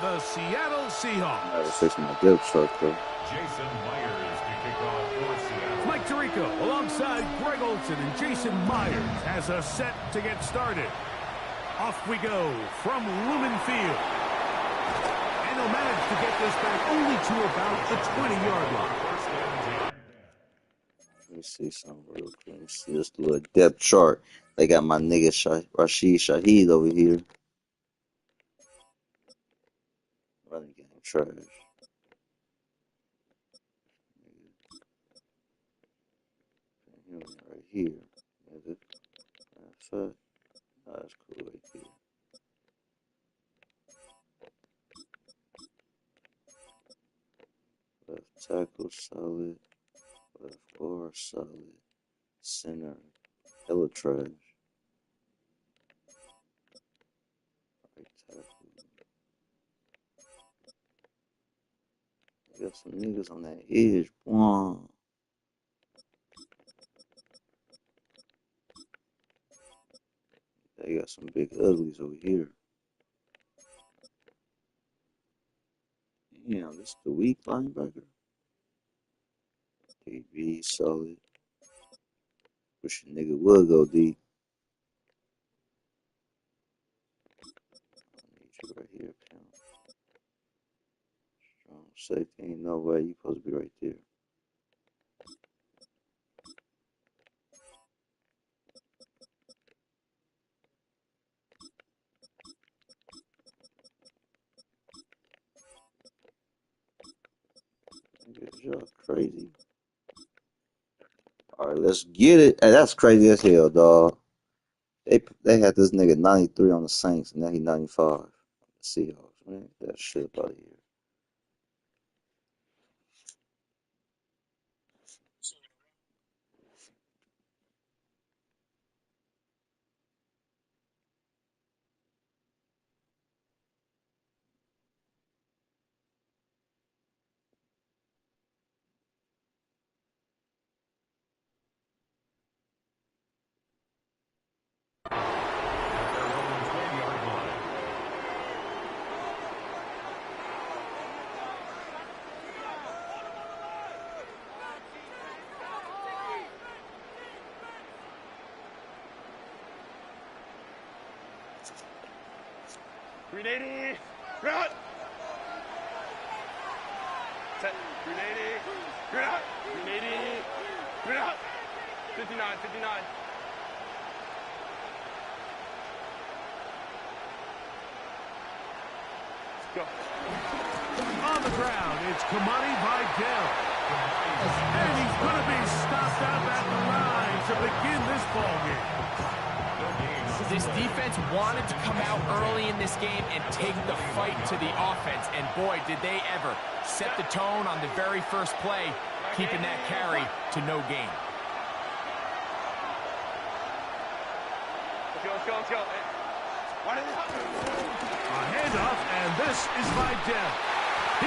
the Seattle Seahawks. I was fixing my depth chart, though. Jason Myers to kick off for Seattle. Mike Tirico alongside Greg Olson and Jason Myers has a set to get started. Off we go from Lumen Field. And he'll manage to get this back only to about the 20-yard line. Let me see something real quick. Let me see this little depth chart. They got my nigga Rashid Shaheed over here. Running game trash. Him right here. Nigga. That's it. That's cool right here. Left tackle solid. Left guard solid. Center hella trash. Right tackle. Got some niggas on that edge. Wow. They got some big uglies over here. Damn, this is the weak linebacker. DB solid. Wish a nigga would go deep. I need you right here, Cam. Strong safety, ain't no way you supposed to be right there. Y'all crazy. Alright, let's get it. Hey, that's crazy as hell, dog. They had this nigga 93 on the Saints, and now he 95 on the Seahawks. Man, get that shit out of here. Grenade! Grout! Set. Grenade! Grout! Grenade! Grout! 59, 59. Let's go. On the ground, it's Kamani Vidal. And he's going to be stopped up at the line to begin this ball game. This defense wanted to come out early in this game and take the fight to the offense. And boy, did they ever set the tone on the very first play, keeping that carry to no gain. Let's go, let's go. A handoff, and this is Vidal.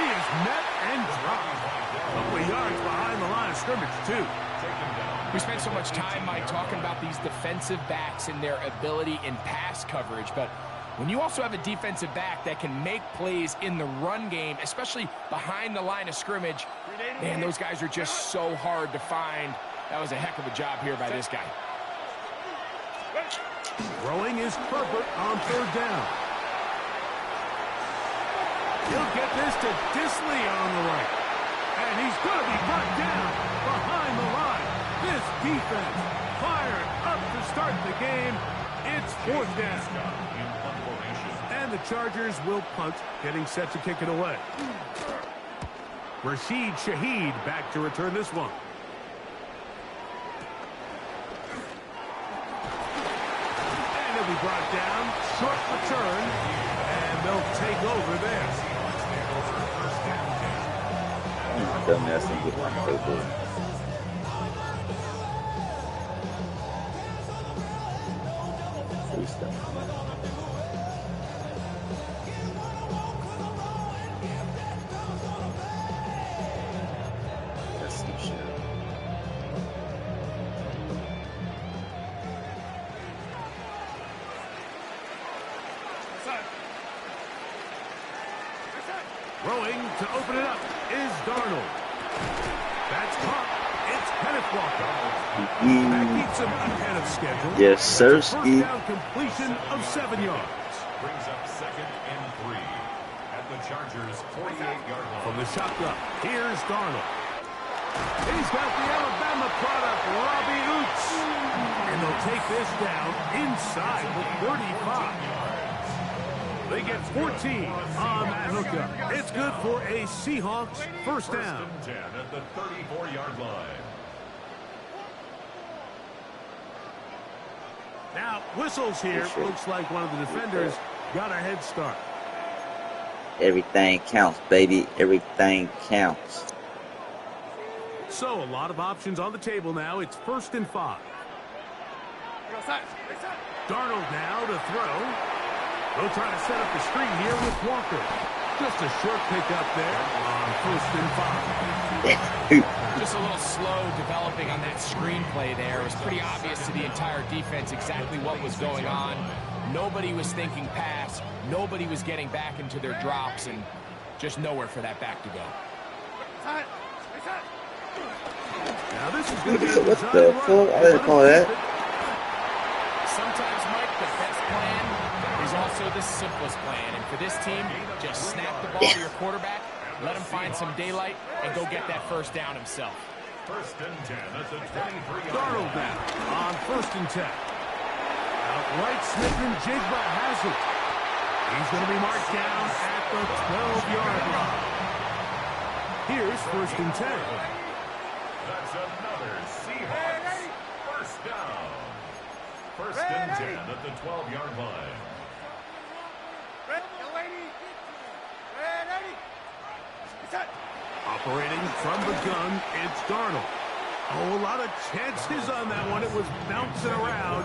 He is met and dropped. A couple of yards behind the line of scrimmage, too. We spent so much time, Mike, talking about these defensive backs and their ability in pass coverage, but when you also have a defensive back that can make plays in the run game, especially behind the line of scrimmage, man, those guys are just so hard to find. That was a heck of a job here by this guy. Throwing is Herbert on third down. He'll get this to Disley on the right. And he's going to be brought down behind the line. This defense fired up to start the game. It's fourth down. And the Chargers will punt, getting set to kick it away. Rashid Shaheed back to return this one. And he'll be brought down. Short return. And they'll take over there. Dumbass and get my paper. Freestyle. That's some shit. Throwing to open it up is Darnold. That's caught. It's Kenneth Walker. That keeps him ahead of schedule. Yes, sir. That's a first down completion of 7 yards. Brings up 2nd and 3 at the Chargers' 48-yard line. From the shotgun, here's Darnold. He's got the Alabama product, Robbie Oots. And they'll take this down inside the 35. They get 14 on that hookup. It's good for a Seahawks first down. 10 at the 34-yard line. Now, whistles here. Looks like one of the defenders got a head start. Everything counts, baby. Everything counts. So, a lot of options on the table now. It's 1st and 5. Darnold now to throw. They'll try to set up the screen here with Walker. Just a short pickup there on 1st and 5. Just a little slow developing on that screenplay there. It was pretty obvious to the entire defense exactly what was going on. Nobody was thinking pass. Nobody was getting back into their drops, and just nowhere for that back to go. Now this is going to be What the fuck? I didn't call that. Sometimes, Mike, the best plan is also the simplest plan. And for this team, just snap the ball to your quarterback, let him find some daylight, and go get that first down himself. 1st and 10 at the 23-yard Darnold line. now on 1st and 10. Outright sniffing Jigba has it. He's going to be marked down at the 12-yard line. Here's 1st and 10. That's another Seahawks first down. 1st and 10 at the 12-yard line. Operating from the gun, it's Darnold. Oh, a lot of chances on that one. It was bouncing around,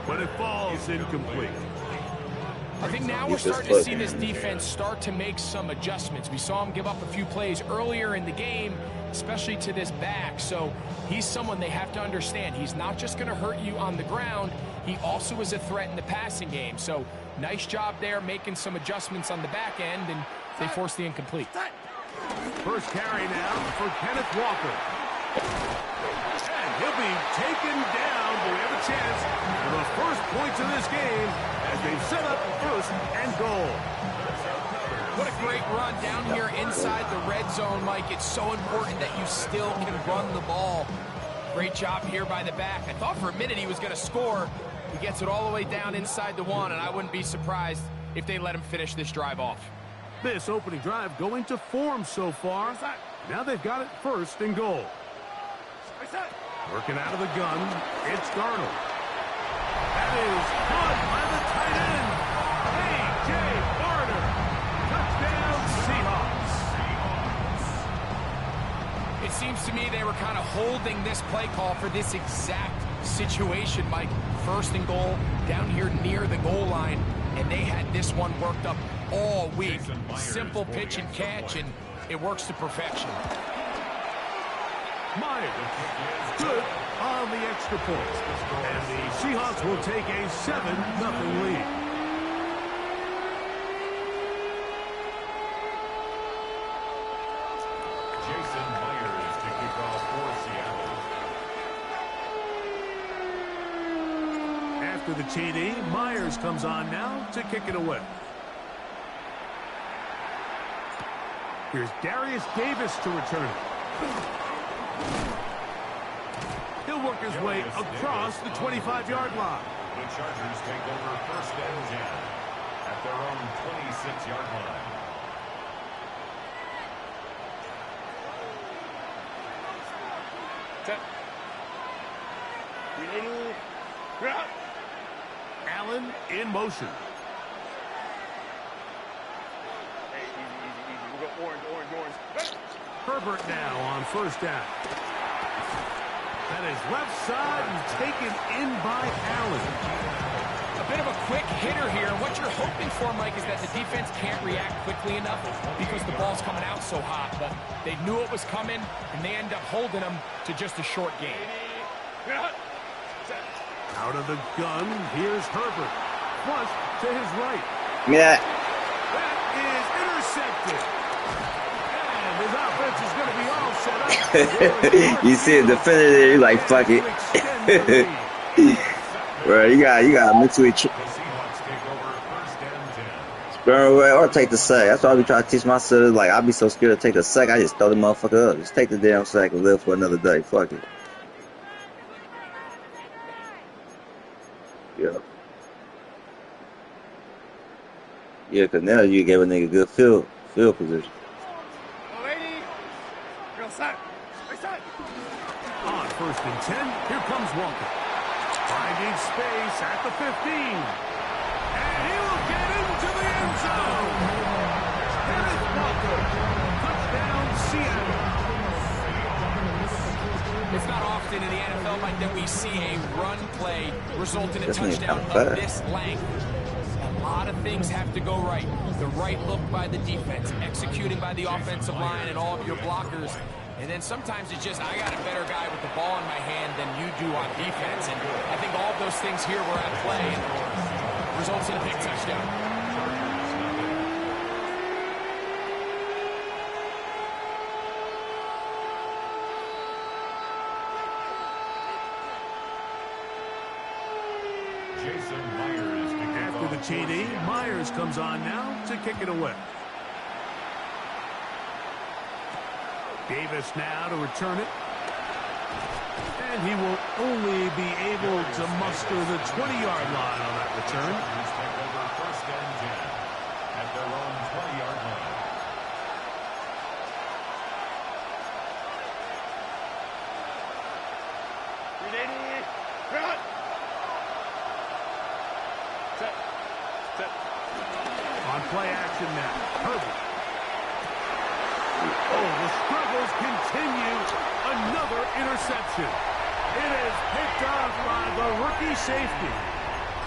but it falls incomplete. I think now we're starting to see this defense start to make some adjustments. We saw him give up a few plays earlier in the game, especially to this back. So he's someone they have to understand. He's not just going to hurt you on the ground. He also is a threat in the passing game. So nice job there making some adjustments on the back end, and they forced the incomplete. First carry now for Kenneth Walker. And he'll be taken down, but we have a chance for the first points of this game as they've set up 1st and goal. What a great run down here inside the red zone, Mike. It's so important that you still can run the ball. Great job here by the back. I thought for a minute he was going to score. He gets it all the way down inside the 1, and I wouldn't be surprised if they let him finish this drive off. This opening drive going to form so far. Now they've got it 1st and goal. Working out of the gun, it's Darnold. That is caught by the tight end, A.J. Barner. Touchdown, Seahawks. It seems to me they were kind of holding this play call for this exact situation, Mike. 1st and goal, down here near the goal line, and they had this one worked up all week. Simple pitch and catch, and it works to perfection. Myers, good on the extra point. And the Seahawks will take a 7-0 lead. Jason Myers to kick off for Seattle. After the TD, Myers comes on now to kick it away. Here's Darius Davis to return it. He'll work his way across the 25-yard line. The Chargers take over 1st and 10 at their own 26-yard line. Allen in motion. Hey, easy. We'll go orange. Herbert now on 1st down. That is left side and taken in by Allen. A bit of a quick hitter here. What you're hoping for, Mike, is that the defense can't react quickly enough because the ball's coming out so hot. But they knew it was coming, and they end up holding them to just a short game. Out of the gun, here's Herbert. Flush to his right. Yeah. That is intercepted. You see a defender there, you're like, fuck it. Bro, you got mentally The Seahawks take over first and 10. burn away or take the sack. That's why I be trying to teach my son. Like, I be so scared to take the sack, I just throw the motherfucker up. Just take the damn sack and live for another day. Fuck it. Yeah. Yeah, because now you gave a nigga good field position. On first and 10, here comes Walker. Finding space at the 15. And he will get into the end zone. Kenneth Walker. Touchdown, Seattle. It's not often in the NFL, Mike, that we see a run play result in a This nigga touchdown kinda of fast. this length. A lot of things have to go right. The right look by the defense, executing by the offensive line and all of your blockers. And then sometimes it's just, I got a better guy with the ball in my hand than you do on defense. And I think all of those things here were at play and results in a big touchdown. Jason Myers to kick After the off. TD, Myers comes on now to kick it away. Davis now to return it. And he will only be able to muster the 20-yard line on that return. Chargers take over first and 10 at their own 20-yard line. On play action now. Herbert. Oh, the struggles continue. Another interception. It is picked off by the rookie safety.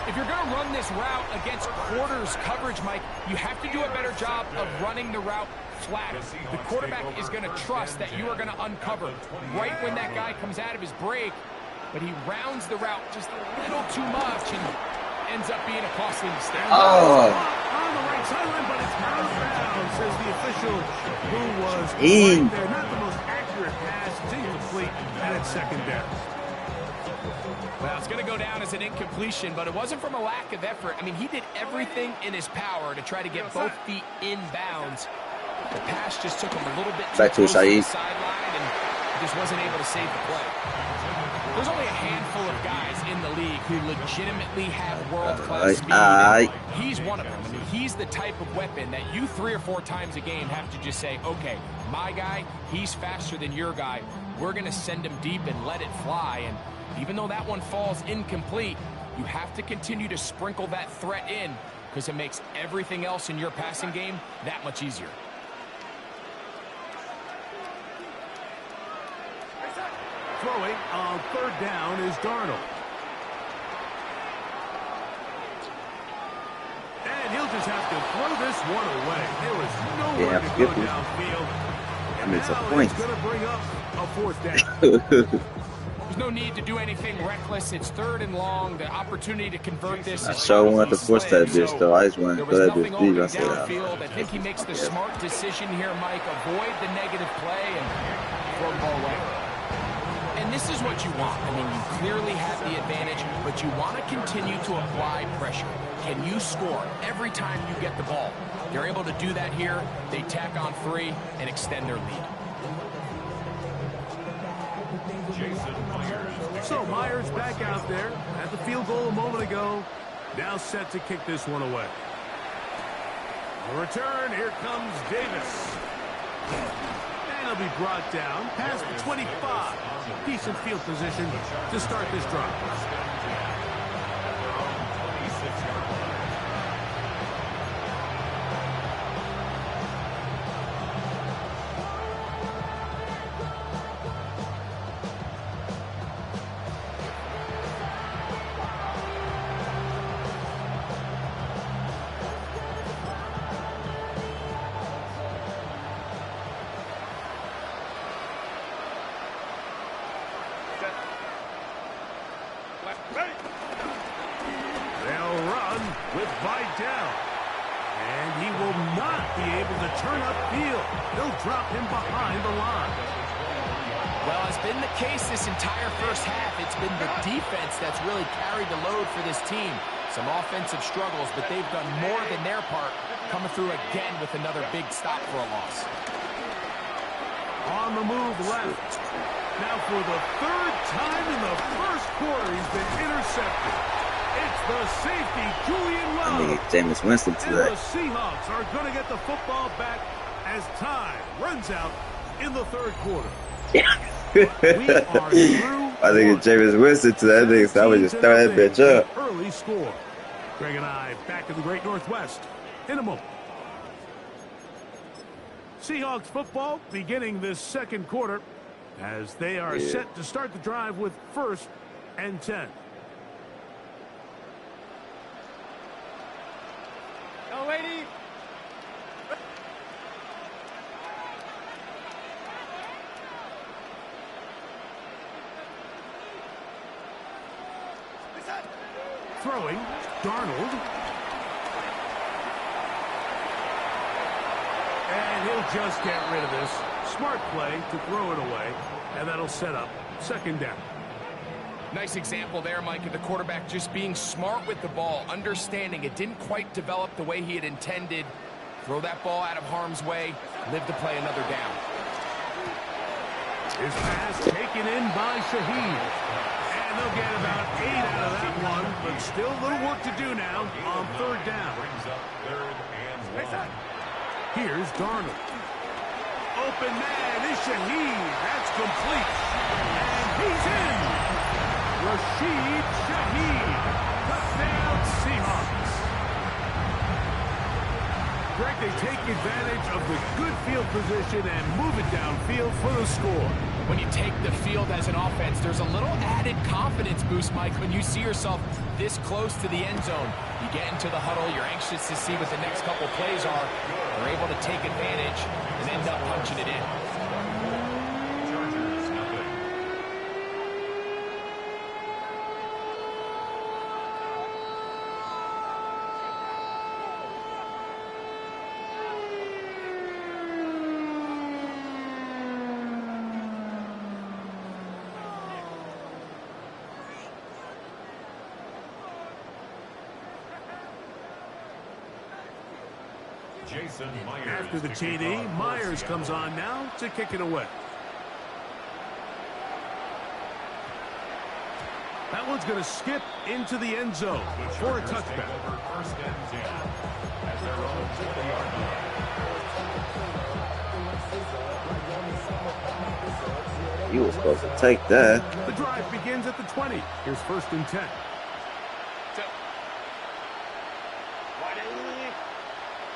If you're going to run this route against quarters coverage, Mike, you have to do a better job of running the route flat. The quarterback is going to trust that you are going to uncover right when that guy comes out of his break, but he rounds the route just a little too much and ends up being a costly mistake. Oh, On the right sideline, but it's out of bounds, says the official who was E. right there. Not the most accurate pass. It's incomplete, and it's second down. Well, it's going to go down as an incompletion, but it wasn't from a lack of effort. I mean, he did everything in his power to try to get both feet in bounds. The pass just took him a little bit too Back to close to the Saeed. sideline, and he just wasn't able to save the play. There's only a handful of guys in the league who legitimately have world-class speed. and he's one of them. I mean, he's the type of weapon that you 3 or 4 times a game have to just say, okay, my guy, he's faster than your guy. We're going to send him deep and let it fly. And even though that one falls incomplete, you have to continue to sprinkle that threat in because it makes everything else in your passing game that much easier. Throwing on third down is Darnold. And he'll just have to throw this one away. There was nowhere to go downfield. And it's a now point. it's going to bring up a fourth down. There's no need to do anything reckless. It's 3rd and long. The opportunity to convert this. I sure wanted to force that bitch, though. I just wanted to There was throw that nothing bitch deep. I holding said, downfield. I think he makes the smart decision here, Mike. Avoid the negative play and throw the ball away. And this is what you want. I mean, you clearly have the advantage, but you want to continue to apply pressure. Can you score every time you get the ball? They're able to do that here. They tack on 3 and extend their lead. Jason Myers. So Myers back out there at the field goal a moment ago. Now set to kick this one away. The return, here comes Davis. And he'll be brought down past the 25. Decent field position to start this drive. They'll run with Vidal. And he will not be able to turn upfield. They'll drop him behind the line. Well, it's been the case this entire first half. It's been the defense that's really carried the load for this team. Some offensive struggles, but they've done more than their part, coming through again with another big stop for a loss. On the move left. Now for the third time in the first quarter, he's been intercepted. It's the safety, Julian I Love. need Jameis Winston And the today. Seahawks are going to get the football back as time runs out in the third quarter. We are through. I think it's Jameis Winston today. I think I would just throw that bitch up. Early score. Greg and I back in the Great Northwest in a moment. Seahawks football beginning this second quarter as they are set to start the drive with 1st and 10. Go, lady. Throwing, Darnold. And he'll just get rid of this. Smart play to throw it away, and that'll set up 2nd down. Nice example there, Mike, of the quarterback just being smart with the ball, understanding it didn't quite develop the way he had intended. Throw that ball out of harm's way, live to play another down. His pass taken in by Shaheed. And they'll get about 8 out of that one, but still a little work to do now on 3rd down. Brings up 3rd and 1. Here's Darnold. Open man is Shaheed. That's complete. And he's in. Rashid Shaheed. Touchdown Seahawks. Greg, they take advantage of the good field position and move it downfield for the score. When you take the field as an offense, there's a little added confidence boost, Mike, when you see yourself this close to the end zone. You get into the huddle, you're anxious to see what the next couple plays are. They're able to take advantage and end up punching it in. Chargers, nothing. Jason Myers. After the to kick TD, off Myers for comes Seattle. on now to kick it away. That one's going to skip into the end zone The for a Chargers take touchback. over 1st and 10 at their own 20-yard line. You were supposed to take that. The drive begins at the 20. Here's 1st and 10.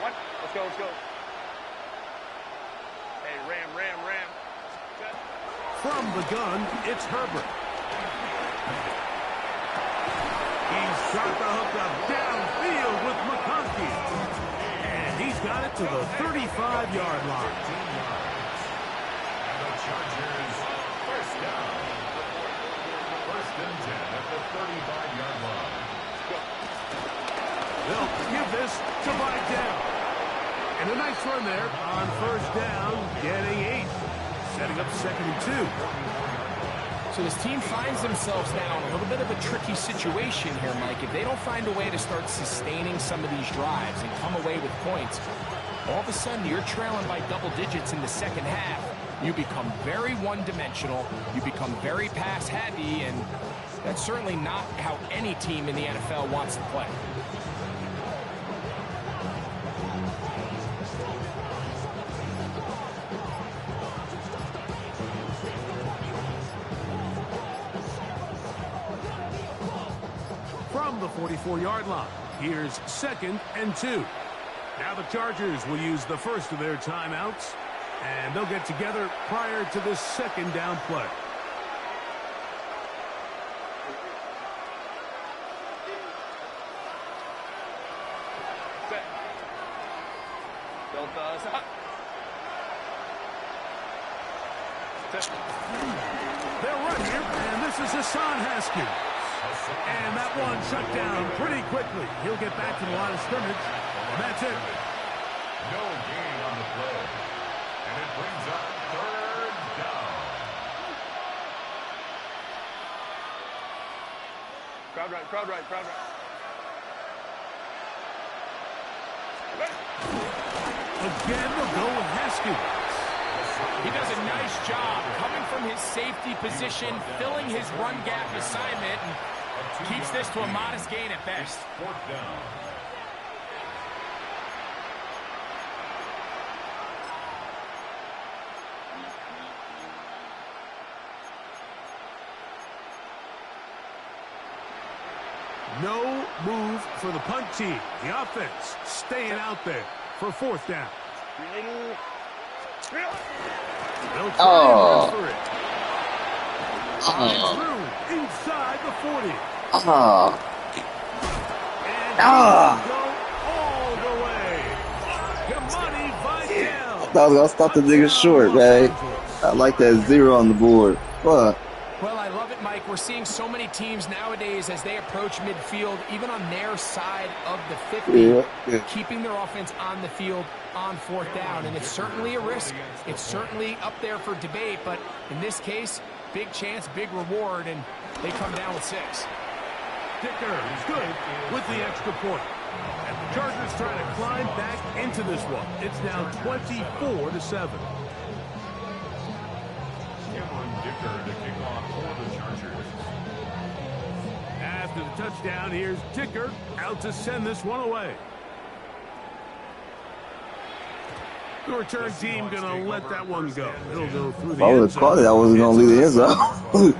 What? Let's go, let's go. Hey, ram. From the gun, it's Herbert. He's got the hook up downfield with McConkey. And he's got it to the 35-yard line. And the Chargers, 1st down. 1st and 10 at the 35-yard line. They'll give this to Vidal. And a nice run there on 1st down, getting 8. Setting up 2nd and 2. So this team finds themselves now in a little bit of a tricky situation here, Mike. If they don't find a way to start sustaining some of these drives and come away with points, all of a sudden you're trailing by double digits in the second half. You become very one-dimensional. You become very pass-heavy, and that's certainly not how any team in the NFL wants to play. From the 44-yard line, here's 2nd and 2. Now the Chargers will use the first of their timeouts, and they'll get together prior to this 2nd down play. They'll run here, and this is Hassan Haskins. And that one shut down pretty quickly. He'll get back to the line of scrimmage, and that's it. No gain on the play. And it brings up 3rd down. crowd right. Again, they'll go with Haskins. He does a nice job coming from his safety position, filling his run gap assignment, and keeps this to a modest gain at best. Fourth down. No move for the punt team. The offense staying out there for fourth down. They'll try and run for it. Through inside the 40. And go all the way. Yamani Vidal. I thought I was gonna stop the nigga short, man. I like that 0 on the board. What? Well, I love it, Mike. We're seeing so many teams nowadays as they approach midfield, even on their side of the 50, keeping their offense on the field on fourth down. And it's certainly a risk. It's certainly up there for debate. But in this case, big chance, big reward, and they come down with 6. Dicker is good with the extra point. And the Chargers trying to climb back into this one. It's now 24-7. Dicker to kick off for the Chargers. After the touchdown, here's Dicker out to send this one away. The return team going to let that one go. It'll go through the If I would end have caught zone. it, I wasn't gonna leave the end zone.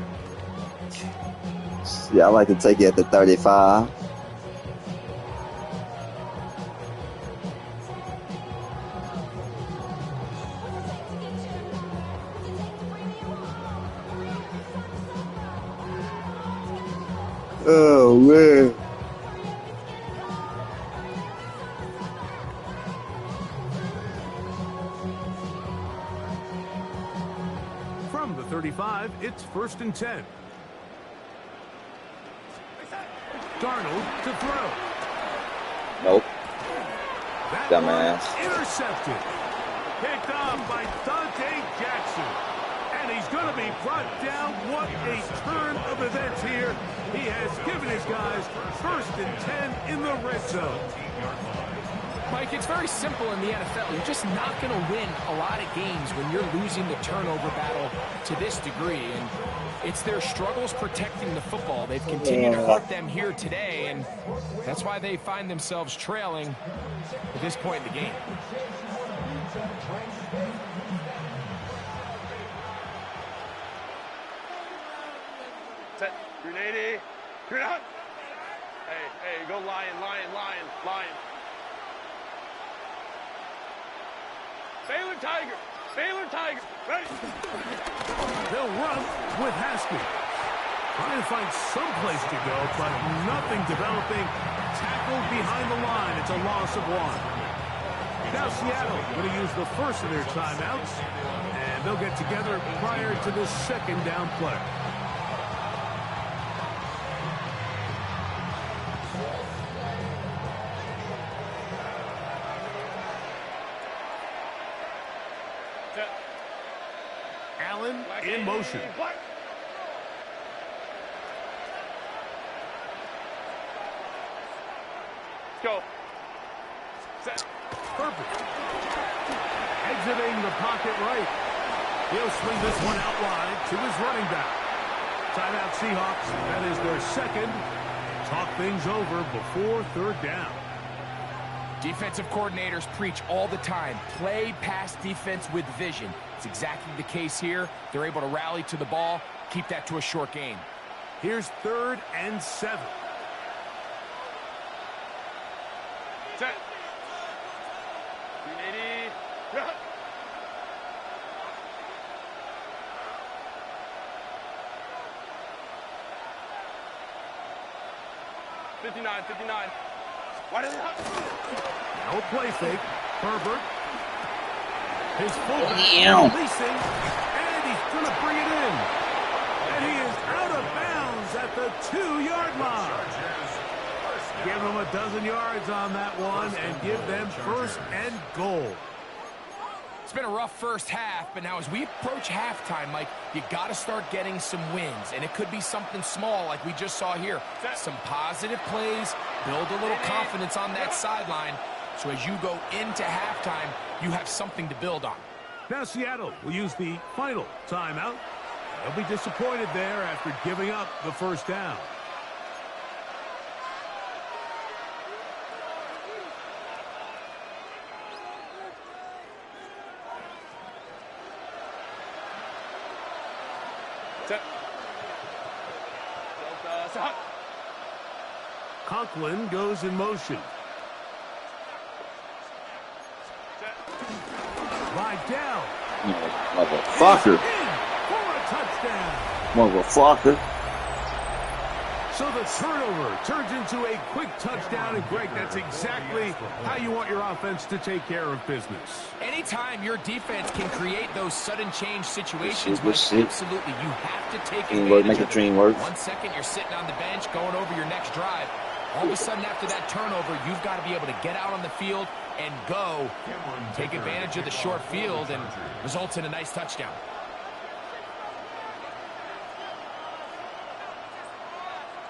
Yeah, I like to take it at the 35. Oh man. From the 35, it's 1st and 10. Darnold to throw. Nope. That Dumbass. one intercepted. Picked off by Dante Jackson. And he's going to be brought down. What a turn of events here. He has given his guys 1st and 10 in the red zone. Mike, it's very simple in the NFL. You're just not going to win a lot of games when you're losing the turnover battle to this degree. And it's their struggles protecting the football. They've continued to hurt them here today, and that's why they find themselves trailing at this point in the game. Set. Grenade. Grenade. Hey, go lion. Baylor Tiger. Ready. They'll run with Haskins. Trying to find some place to go, but nothing developing. Tackled behind the line. It's a loss of 1. Now Seattle going to use the first of their timeouts, and they'll get together prior to the 2nd down play. Allen in motion. Let's go. Set. Perfect. Exiting the pocket right. He'll swing this one out wide to his running back. Timeout Seahawks. That is their 2nd. Talk things over before 3rd down. Defensive coordinators preach all the time, play pass defense with vision. It's exactly the case here. They're able to rally to the ball, keep that to a short gain. Here's 3rd and 7. Set. 380. Yeah. $59. Why did No play fake. Herbert. His fullback releasing, and he's going to bring it in. And he is out of bounds at the 2-yard line. Give them a dozen yards on that one and give them 1st and goal. It's been a rough first half, but now as we approach halftime, Mike, you got to start getting some wins, and it could be something small like we just saw here. Some positive plays, build a little confidence on that sideline, so as you go into halftime, you have something to build on. Now Seattle will use the final timeout. They'll be disappointed there after giving up the first down. Conklin goes in motion. Vidal. Motherfucker. For a touchdown. Motherfucker. So the turnover turns into a quick touchdown, and Greg, that's exactly how you want your offense to take care of business. Anytime your defense can create those sudden change situations, Mike, absolutely, you have to take advantage. Make a dream work. 1 second, you're sitting on the bench going over your next drive. All of a sudden, after that turnover, you've got to be able to get out on the field and go, take advantage of the short field, and results in a nice touchdown.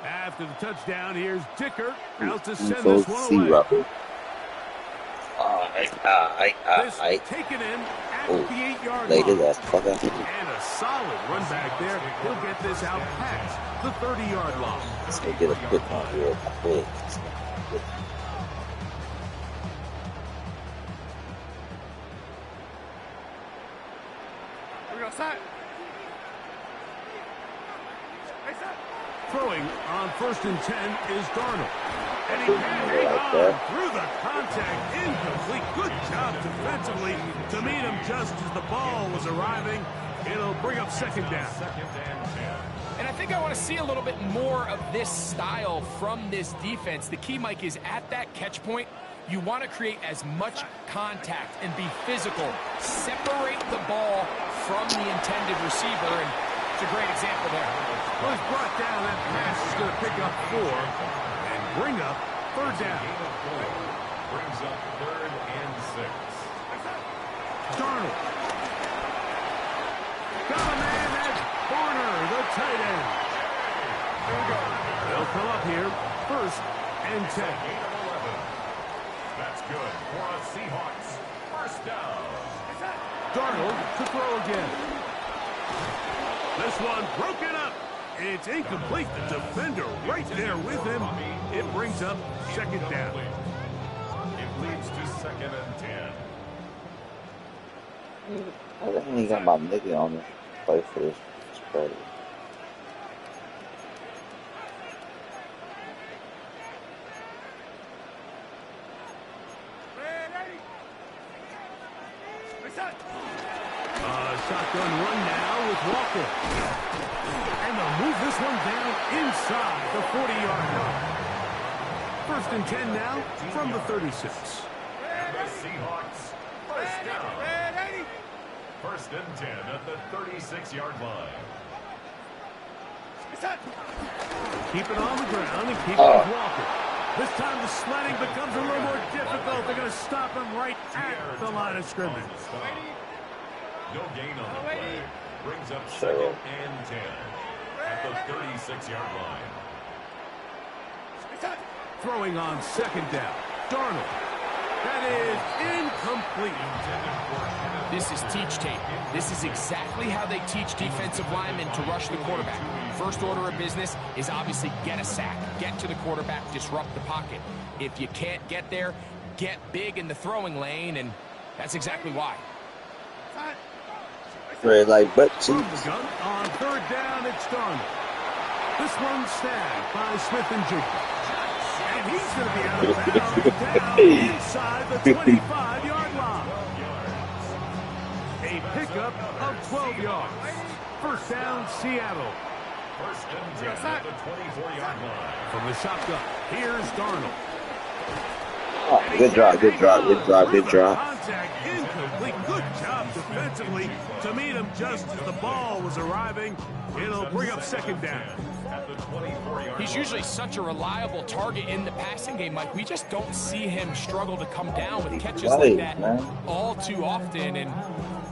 After the touchdown, here's Dicker out to send this one away. This taken in at the 8-yard line. And a solid run back there. He'll get this out past the 30-yard line. Let's go get a quick one real quick. We're going to set. Throwing on 1st and 10 is Darnold. And he can hang on through the contact. Incomplete. Good job defensively to meet him just as the ball was arriving. It'll bring up 2nd down. And I think I want to see a little bit more of this style from this defense. The key, Mike, is at that catch point, you want to create as much contact and be physical. Separate the ball from the intended receiver, and it's a great example there. Well, he's brought down. That pass is going to pick up 4 and bring up 3rd down. Brings up 3rd and 6. Darnold. Got a man at Barner, the tight end. They'll come up here, 1st and 10. Gain of 11. That's good for a Seahawks 1st down. Darnold to throw again. This one broken up. It's incomplete. The defender right there with him. It brings up 2nd down. It leads to 2nd and 10. I think he got my nigga on the play for this. It's crazy. Shotgun run now with Walker. And they'll move this one down inside the 40-yard line. 1st and 10 now from the 36. And the Seahawks 1st down. 1st and 10 at the 36-yard line. Keep it on the ground and keep it with Walker. This time the sledding becomes a little more difficult. They're going to stop him right at the line of scrimmage. No gain on the play. Brings up 2nd and 10 at the 36-yard line. Throwing on 2nd down. Darnold. That is incomplete. This is teach tape. This is exactly how they teach defensive linemen to rush the quarterback. First order of business is obviously get a sack, get to the quarterback, disrupt the pocket. If you can't get there, get big in the throwing lane, and that's exactly why. Red light butt cheeks. On 3rd down, it's Darnold. This one snagged by Smith and Jigba. And he's going to be out of bounds down inside the 25-yard line. A pickup of 12 yards. 1st down, Seattle. 1st and 10 at the 24-yard line. From the shotgun, here's Darnold. Oh, good drop, good drop, good drop, good drop. sack, incomplete. Good job defensively to meet him just as the ball was arriving. It'll bring up second down. He's usually such a reliable target in the passing game, Mike. We just don't see him struggle to come down with catches like that all too often. And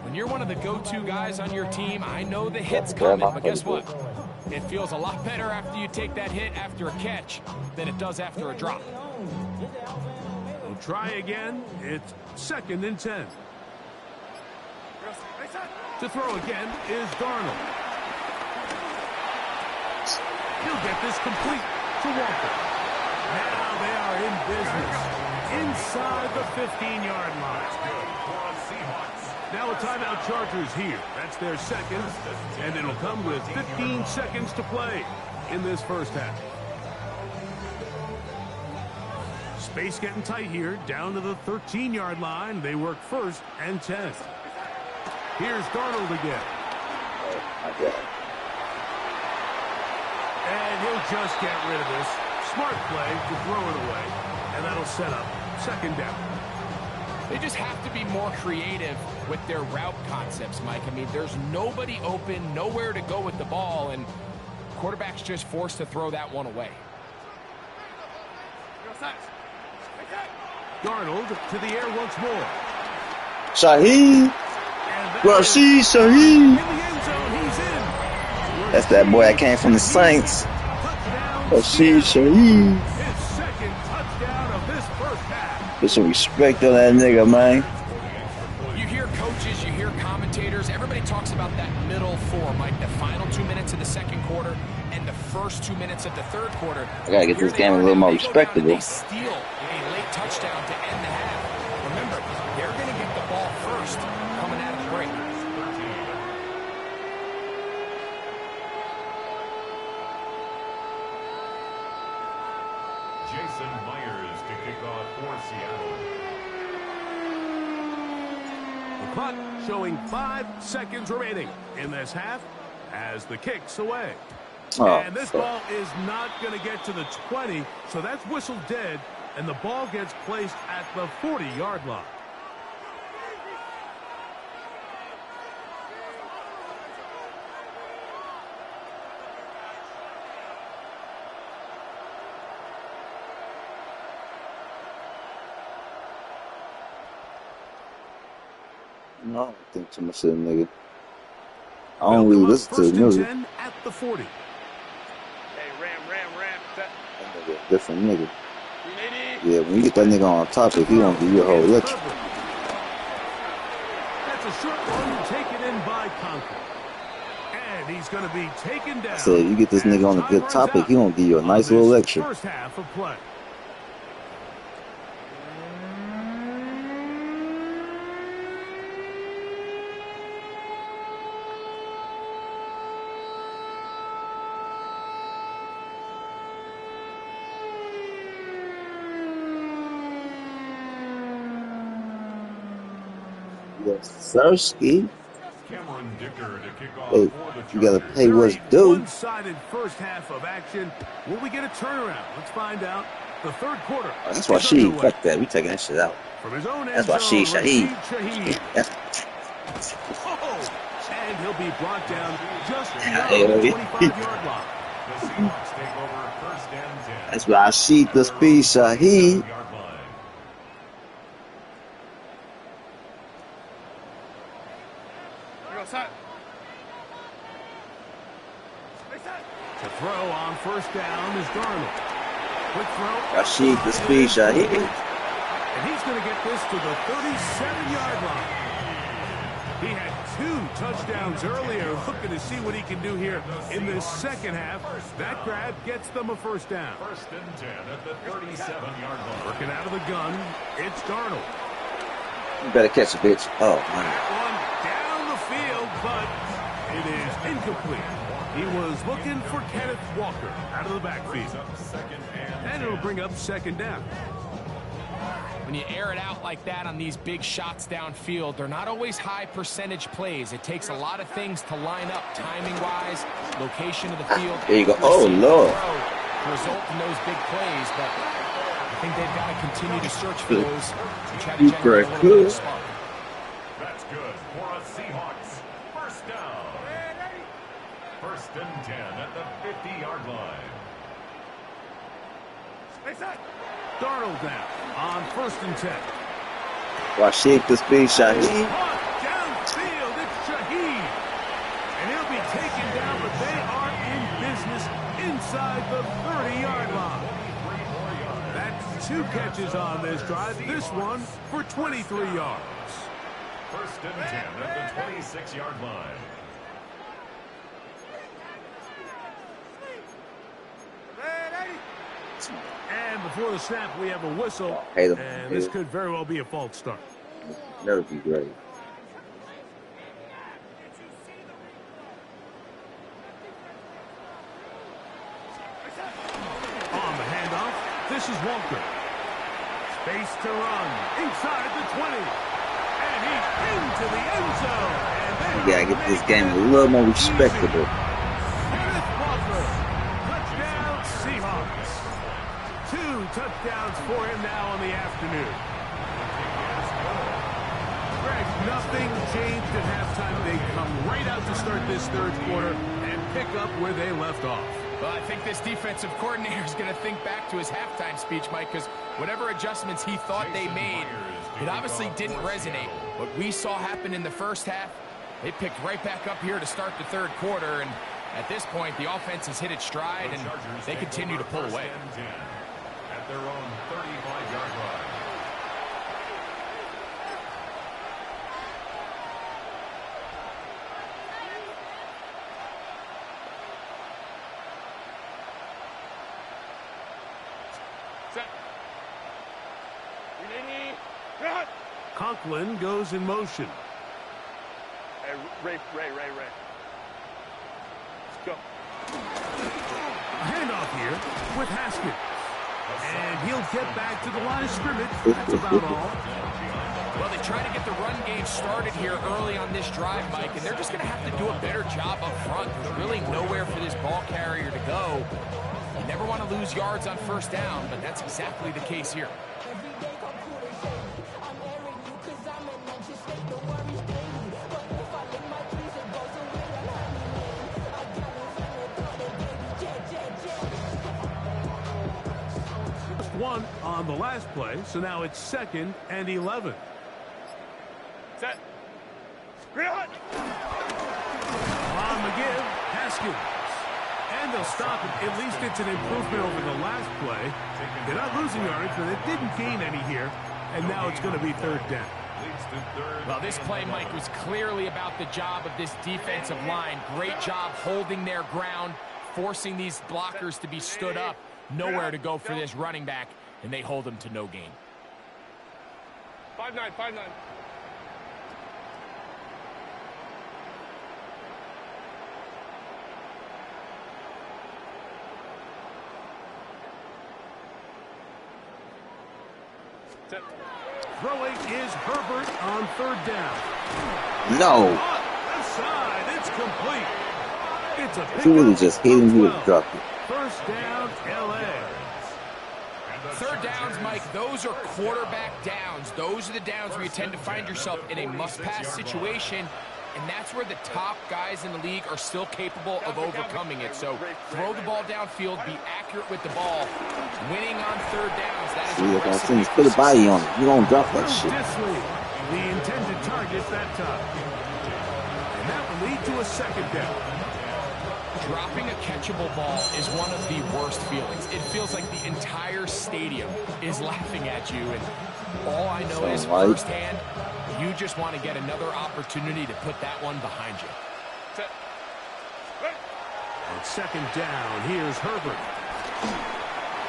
when you're one of the go-to guys on your team, I know the hit's coming, but guess what? It feels a lot better after you take that hit after a catch than it does after a drop. We'll try again. It's 2nd and 10. To throw again is Darnold. He'll get this complete to Walker. Now they are in business inside the 15-yard line. Now a timeout Chargers here. That's their second, and it'll come with 15 seconds to play in this first half. Space getting tight here, down to the 13-yard line. They work 1st and 10. Here's Darnold again. And he'll just get rid of this. Smart play to throw it away, and that'll set up 2nd down. They just have to be more creative with their route concepts, Mike. I mean, there's nobody open, nowhere to go with the ball, and quarterback's just forced to throw that one away. Darnold to the air once more. Shaheed. Rashid Shaheed. In the end zone, he's in. That's that boy that came from the Saints. Rashid Shaheed. His 2nd touchdown of this first half. Put some respect on that nigga, man. You hear coaches, you hear commentators, everybody talks about that middle four, Mike, the final 2 minutes of the second quarter and the first 2 minutes of the third quarter. I gotta get this game a little more respectable. They steal a late touchdown to end the half. Remember, they're going to get the ball first coming out of the break. Jason Myers to kick off for Seattle. The clock showing 5 seconds remaining in this half as the kick's away. And this ball is not going to get to the 20, so that's whistled dead, and the ball gets placed at the 40-yard line. No, I don't think too much of the nigga. I don't really listen to the music. At the 40. Hey, ram. Set. That nigga a different nigga. 380. Yeah, when you get that nigga on topic, he gonna give you a whole lecture. That's a short one taken in by Conklin. And he's going to be taken down. So you get this nigga on a good topic, he gonna give you a nice little lecture. First half of play. Sersky. Cameron Dicker to kick off Hey, for the you gotta Chargers. pay what's due. One-sided first half of action. Will we get a turnaround? Let's find out. The third quarter. That's why she fuck that. We taking that shit out. From his own That's why she Shaheed. Oh, and he'll be brought down just beyond Yeah, the yeah. 25-yard line. The Seahawks take over 1st and 10. That's why she the speed Shaheed. Yard line. To throw on first down is Darnold. Quick throw. Rashid the speed Shaheed. And he's going to get this to the 37-yard line. He had 2 touchdowns earlier, looking to see what he can do here in this second half. That grab gets them a first down. 1st and 10 at the 37-yard line. Working out of the gun, it's Darnold. You better catch a bitch. Oh, man. One down the field, but it is incomplete. He was looking for Kenneth Walker out of the backfield. And it'll bring up second down. When you air it out like that on these big shots downfield, they're not always high percentage plays. It takes a lot of things to line up timing-wise, location of the field. There you go. Oh, Lord. To result in those big plays, but I think they've got to continue to search for those and try to generate a little bit of spark. good for a Seahawks first down. First and 10 at the 50-yard line. Darnold down on first and 10. Rashid the speed shot. Caught downfield, it's Shaheed. And he'll be taken down, but they are in business inside the 30-yard line. That's 2 catches on this drive. This one for 23 yards. First and 10 at the 26-yard line. And before the snap, we have a whistle. Hate him. And this could very well be a false start. That would be great. On the handoff, this is Walker. Space to run inside the 20. And he's into the end zone. And You gotta get this game a little more respectable. Kenneth Walker, touchdown Seahawks. 2 touchdowns for him now in the afternoon. Greg, nothing changed at halftime. They come right out to start this third quarter and pick up where they left off. Well, I think this defensive coordinator is going to think back to his halftime speech, Mike, because whatever adjustments he thought they made, it obviously didn't resonate. What we saw happen in the first half, they picked right back up here to start the third quarter, and at this point, the offense has hit its stride, and they continue to pull away. At their own 35-yard line. Conklin goes in motion. Hey, Ray. Let's go. A handoff here with Haskins. And he'll get back to the line of scrimmage. That's about all. Well, they try to get the run game started here early on this drive, Mike, and they're just going to have to do a better job up front. There's really nowhere for this ball carrier to go. You never want to lose yards on first down, but that's exactly the case here. One on the last play, so now it's 2nd and 11. Set. Greenhut. On the give, Haskins. And they'll stop it. At least it's an improvement over the last play. They're not losing yards, but they didn't gain any here. And now it's going to be 3rd down. Well, this play, Mike, was clearly about the job of this defensive line. Great job holding their ground, forcing these blockers to be stood up. Nowhere to go for this running back, and they hold him to no gain. 5-9. Throwing is Herbert on 3rd down. No. Left side, it's complete. It's a If he would have just hit him, he would have 12. dropped it. First down, L.A. 3rd downs, Mike, those are quarterback downs. Those are the downs where you tend to find yourself in a must-pass situation, and that's where the top guys in the league are still capable of overcoming it. So throw the ball downfield, be accurate with the ball. Winning on 3rd downs, that is See, if I a seen put a body on it, you don't drop that shit. Disley, the intended target that time. And that will lead to a 2nd down. Dropping a catchable ball is one of the worst feelings. It feels like the entire stadium is laughing at you, and all I know is firsthand, you just want to get another opportunity to put that one behind you. And 2nd down, here's Herbert.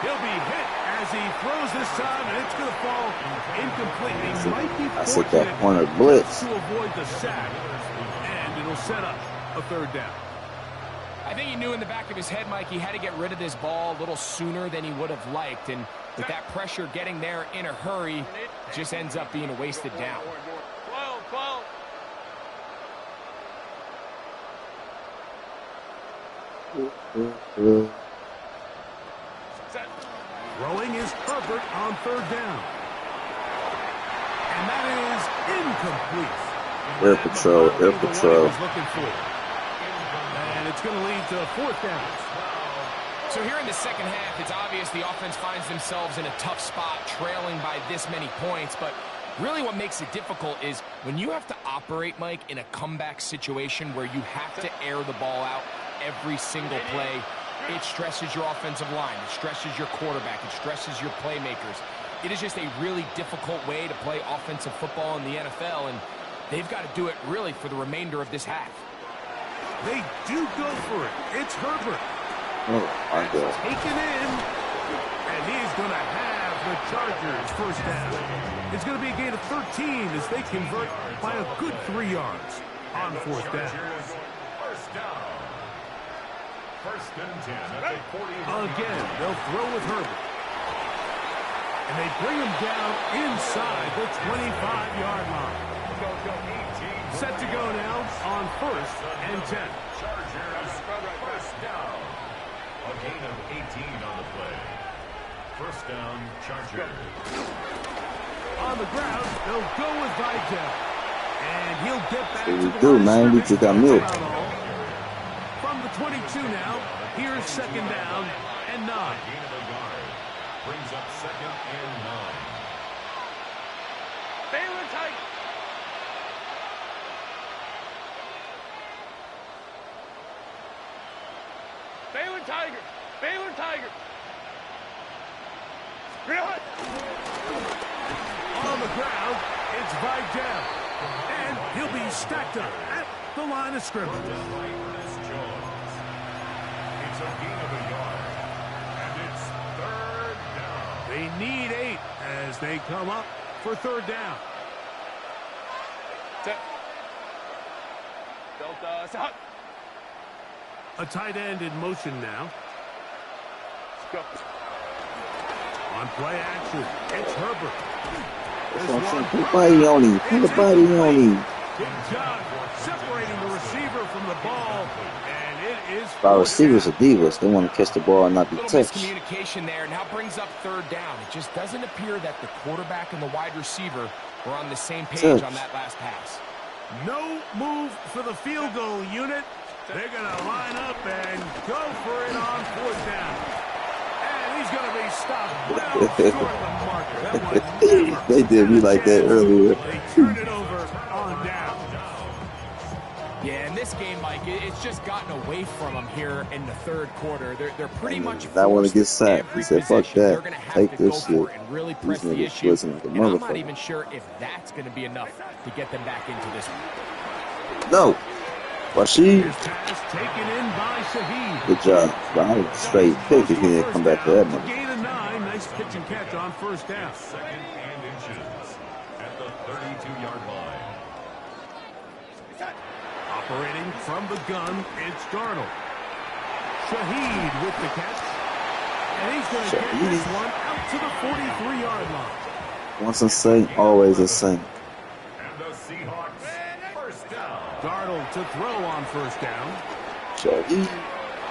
He'll be hit as he throws this time, and it's going to fall incomplete. He might be I said that corner fortunate blitz. to avoid the sack, and it'll set up a 3rd down. I think he knew in the back of his head, Mike, he had to get rid of this ball a little sooner than he would have liked. And with that pressure getting there in a hurry, it just ends up being a wasted down. 12. Throwing is Herbert on 3rd down. And that is incomplete. Air Patrol, Air Patrol. And it's going to lead to fourth down. So here in the second half, it's obvious the offense finds themselves in a tough spot, trailing by this many points. But really what makes it difficult is when you have to operate, Mike, in a comeback situation where you have to air the ball out every single play, it stresses your offensive line, it stresses your quarterback, it stresses your playmakers. It is just a really difficult way to play offensive football in the NFL, and they've got to do it really for the remainder of this half. They do go for it. It's Herbert. Oh, my God. Taken in, and he's going to have the Chargers first down. It's going to be a gain of 13 as they convert by a good 3 yards on fourth down. First down. First and 10 at the 40. Again, they'll throw with Herbert. And they bring him down inside the 25-yard line. Set to go now on first and 10. Chargers first down. A gain of 18 on the play. First down, Chargers. On the ground, they'll go with Vidal. And he'll get back What to you the do, line man? You just got milk. From the 22 now, here's second down and 9. Gain of a yard. Brings up second and 9. Baylor Tiger. Baylor Tiger. Baylor Tiger. Really? On the ground, it's Vidal. And he'll be stacked up at the line of scrimmage. It's a gain of a yard. And it's third down. They need 8 as they come up for third down. Delta out. A tight end in motion now. Let's go. On play action, it's Herbert. That's what I'm saying. Put the body on him. Put the body on him. Good job separating the receiver from the ball. And it is Our receivers are divas. They want to catch the ball and not be Little touched. miscommunication there. Now brings up third down. It just doesn't appear that the quarterback and the wide receiver were on the same page on that last pass. no move for the field goal unit. They're going to line up and go for it on fourth down. And he's going to be stopped well short of the marker. That one never They did me like that earlier. They turn it over on down. Yeah, in this game, Mike, it's just gotten away from them here in the third quarter. They're pretty much I want to get forced sacked. every He said, "Fuck possession. They're that. gonna have Take to this go for shit." it and really These press the niggas issue. listen like a And I'm not motherfucker. even sure if that's going to be enough to get them back into this one. No. Rashid, His pass taken in by Shaheed. good job. But I would straight pick if he didn't come back to that one. Gain of 9. Nice pitch and catch on first down. Second and inches at the 32-yard line. Operating from the gun, it's Darnold. Shaheed with the catch. And he's going to get Shaheed. this one out to the 43-yard line. Once a saint, always a saint. And the Seahawks first down. Darnold to throw on first down. Shaheed.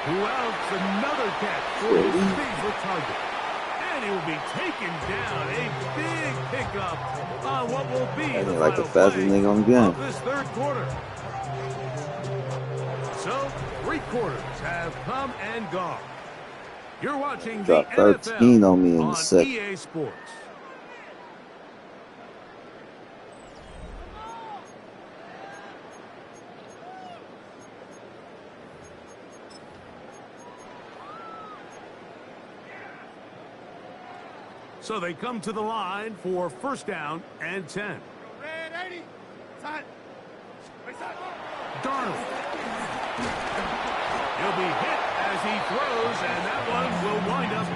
Who else? Another catch for his favorite target. And he will be taken down. A big pickup on what will be That the ain't like the final fastest play nigga on the game. of this third quarter. So, 3 quarters have come and gone. You're watching the Dropped 13 NFL on me in the on second. EA Sports. So they come to the line for first down and 10. Red 80. Side. Darnold. He'll be hit as he throws, and that one will wind up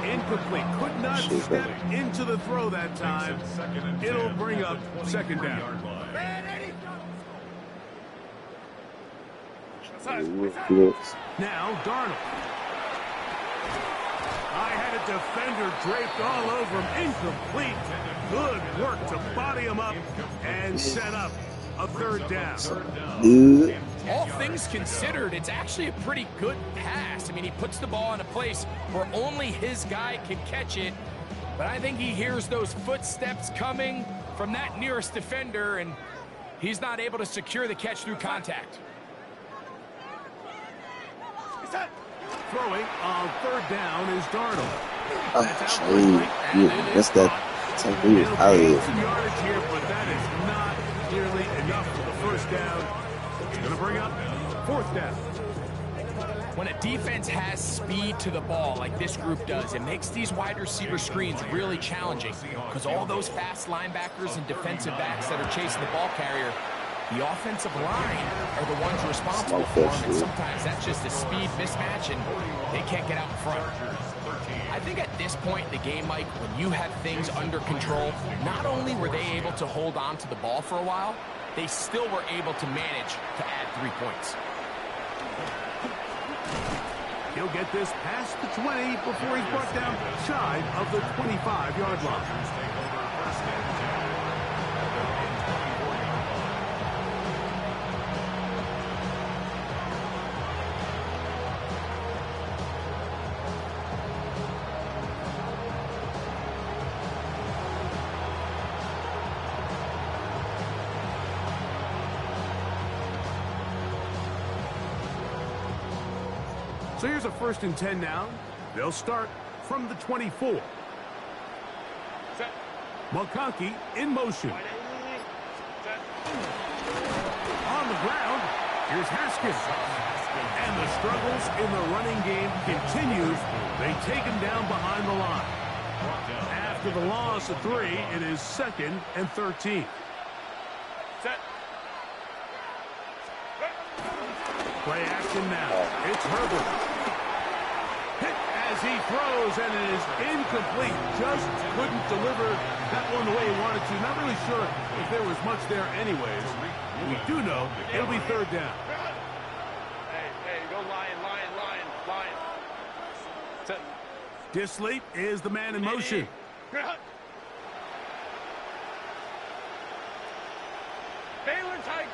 incomplete. Could not Shit, step baby. into the throw that time. Second and 10 It'll bring up at the second 23-yard down. line. Red 80. Blitz. Now Darnold. I had a defender draped all over him. Incomplete. Good work to body him up and set up a third down. Dude. All things considered, it's actually a pretty good pass. I mean, he puts the ball in a place where only his guy can catch it. But I think he hears those footsteps coming from that nearest defender, and He's not able to secure the catch through contact. Throwing on third down is Darnold. Oh, gee. You missed that. He was out of here. Some yardage here, but that is not nearly enough for the first down. It's going to bring up fourth down. When a defense has speed to the ball like this group does, it makes these wide receiver screens really challenging because all those fast linebackers and defensive backs that are chasing the ball carrier, the offensive line are the ones responsible for them, and sometimes that's just a speed mismatch, and they can't get out in front. I think at this point in the game, Mike, when you have things under control, not only were they able to hold on to the ball for a while, they still were able to manage to add 3 points. He'll get this past the 20 before he's brought down shy of the 25-yard line. So here's a 1st and 10 now. They'll start from the 24. McConkey in motion. On the ground, here's Haskins. And the struggles in the running game continues. They take him down behind the line. After the loss of 3, it is 2nd and 13. Play action now. It's Herbert. Hit as he throws, and it is incomplete. Just couldn't deliver that one the way he wanted to. Not really sure if there was much there anyways. We do know it'll be 3rd down. Hey, go Lion. Disley is the man in motion. Baylor Tiger.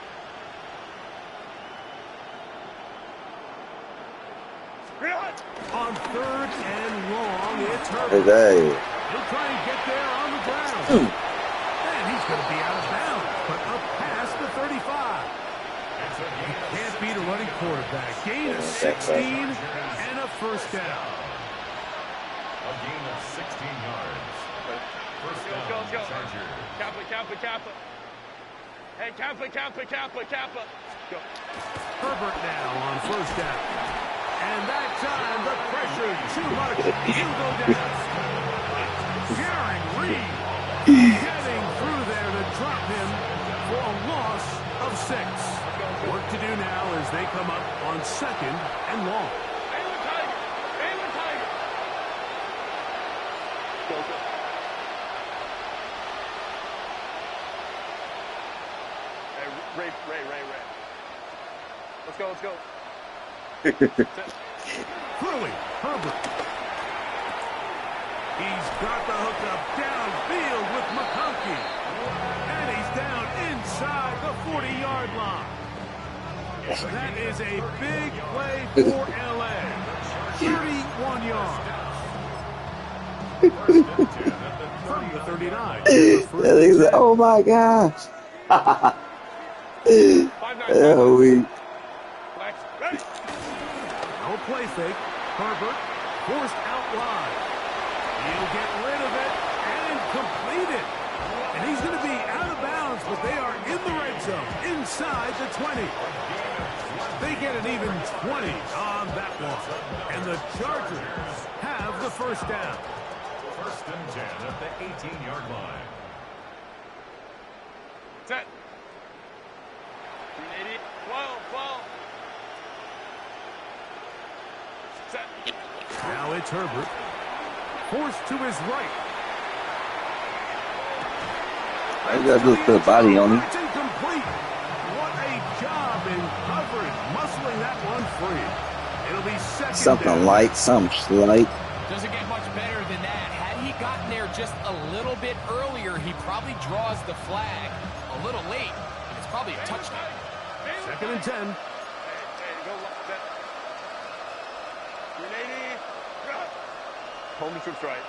On 3rd and long, it's Herbert. Hey. He'll try and get there on the ground. And he's going to be out of bounds, but up past the 35. He can't beat a running quarterback. Gain of 16 and a 1st down. A gain of 16 yards. First down, Go. Chargers. Kappa. Hey, Kappa. Go. Herbert now on 1st down. And that time, the pressure too much. He'll go down. Jaron Reed getting through there to drop him for a loss of 6. Work to do now as they come up on 2nd and long. Baylor Tiger. Go. Hey, Ray. Let's go. Throwing, Herbert. He's got the hookup downfield with McConkey. And he's down inside the 40-yard line. That is a big play for L.A. 31 yards. From the 39. Oh, my gosh. No play fake. Herbert forced out wide. He'll get rid of it and complete it. And he's going to be out of bounds, but they are in the red zone, inside the 20. They get an even 20 on that one. And the Chargers have the 1st down. 1st and 10 at the 18-yard line. Set. 380. 12. Set. Now it's Herbert. Forced to his right. All you gotta do is put a body on him. It's incomplete. What a job in coverage, muscling that one free. It'll be 2nd Something down. light, something slight. Doesn't get much better than that. Had he gotten there just a little bit earlier, he probably draws the flag a little late. And it's probably a touchdown. 2nd and 10. Hey, go. Set. 380. Home troops right.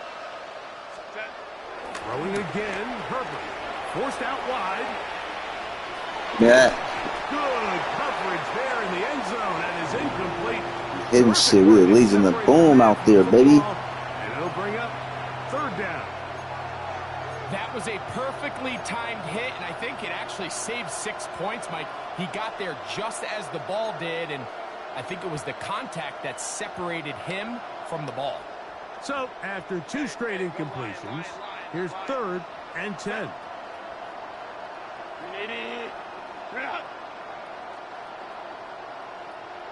Set. Throwing again, Herbert. Forced out wide. Yeah. Good coverage there in the end zone, and is incomplete. Hitting shit with a Legion of Boom out there, baby. And it'll bring up third down. That was a perfectly timed hit, and I think it actually saved 6 points, Mike. He got there just as the ball did, and I think it was the contact that separated him from the ball. So, after 2 straight incompletions, here's 3rd and 10.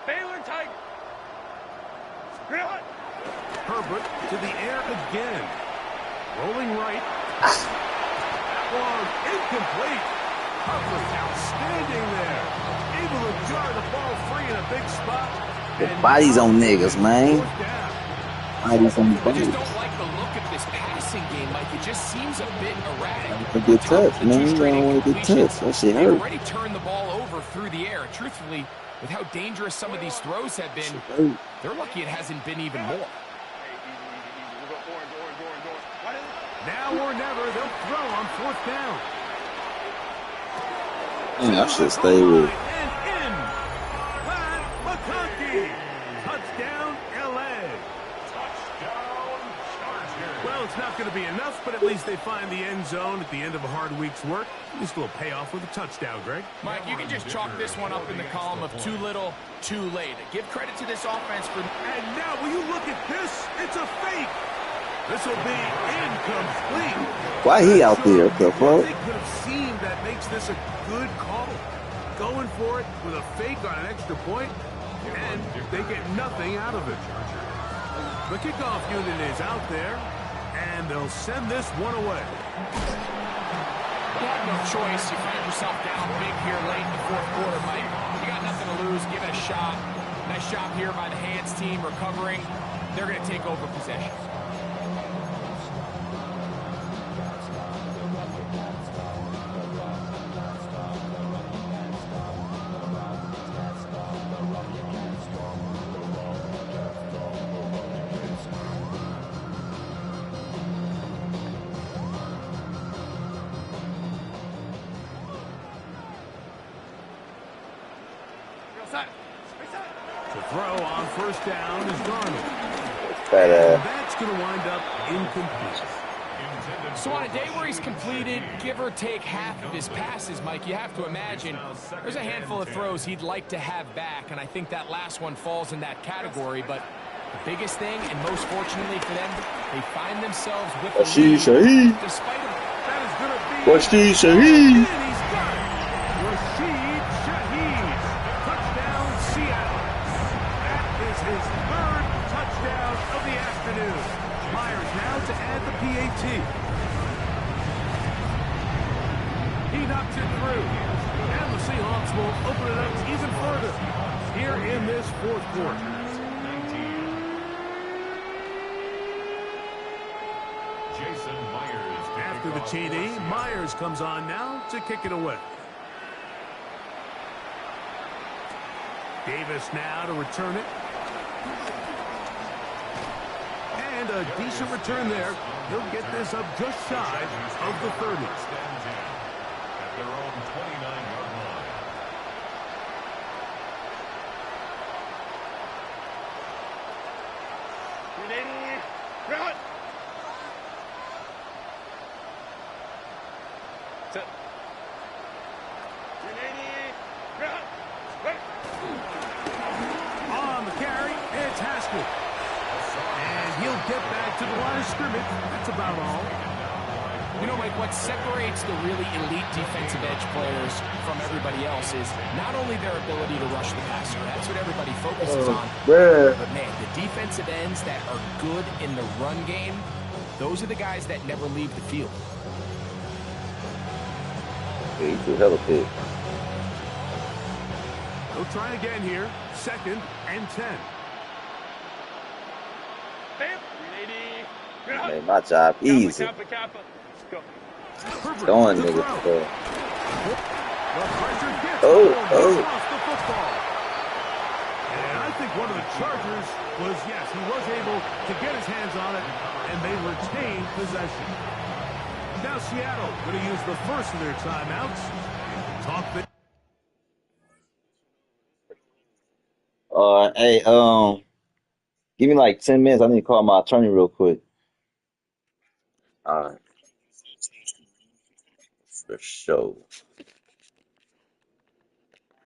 Baylor Tiger. Herbert to the air again. Rolling right. That one incomplete. Herbert outstanding there. Able to jar the ball free in a big spot. The bodies on niggas, man. Bodies on the I just bodies. don't like the look of this passing game, Mike. It just seems a bit erratic. Don't get touched, man. You don't want to get touched. That shit They've hurt. already turned the ball over through the air. Truthfully, with how dangerous some of these throws have been, they're lucky it hasn't been even more. Now or never, they'll throw on 4th down. I should stay with. And in. Pat McConkey. Touchdown, LA. Touchdown, Chargers. Well, it's not going to be enough, but at least they find the end zone at the end of a hard week's work. At least a little payoff with a touchdown, Greg. Mike, you can just chalk this one up in the column of too little, too late. Give credit to this offense for... And now, will you look at this? It's a fake. This will be incomplete. Why he out there, the What fuck? they could have seen that makes this a good call. Going for it with a fake on an extra point, and they get nothing out of it. The kickoff unit is out there, and they'll send this one away. You have no choice. You find yourself down big here late in the 4th quarter, Mike. You got nothing to lose. Give it a shot. Nice job here by the hands team recovering. They're going to take over possession. The throw on 1st down is Darnold. Fat ass. That's going to wind up incomplete. So on a day where he's completed, give or take half of his passes, Mike, you have to imagine there's a handful of throws he'd like to have back, and I think that last one falls in that category. But the biggest thing, and most fortunately for them, they find themselves with the Rashid lead, Shaheed. despite a... That is going to be... Rashid Shaheed. And he's got it. Rashid Shaheed. Touchdown, Seattle. That is his 3rd touchdown of the afternoon. Myers now to add the PAT. He knocks it through. And the Seahawks will open it up even further here in this 4th quarter. Jason Myers. After the TD, Myers comes on now to kick it away. Davis now to return it. And a decent return there. He'll get this up just shy of the 30. At their own 29-yard line. On the carry, it's Haskell. And he'll get back to the line of scrimmage. That's about all. You know, Mike, what separates the really elite defensive edge players from everybody else is not only their ability to rush the passer. That's what everybody focuses on. Bruh. But, man, the defensive ends that are good in the run game, those are the guys that never leave the field. Yeah, he threw hella big. They'll try again here. 2nd and 10. Made my job easy. Throwing niggas for. The pressure gets Oh. off the football. And I think one of the Chargers was, yes, he was able to get his hands on it, and they retained possession. Now Seattle going to use the first of their timeouts. Talk that. Hey, give me like 10 minutes. I need to call my attorney real quick. All right, for sure.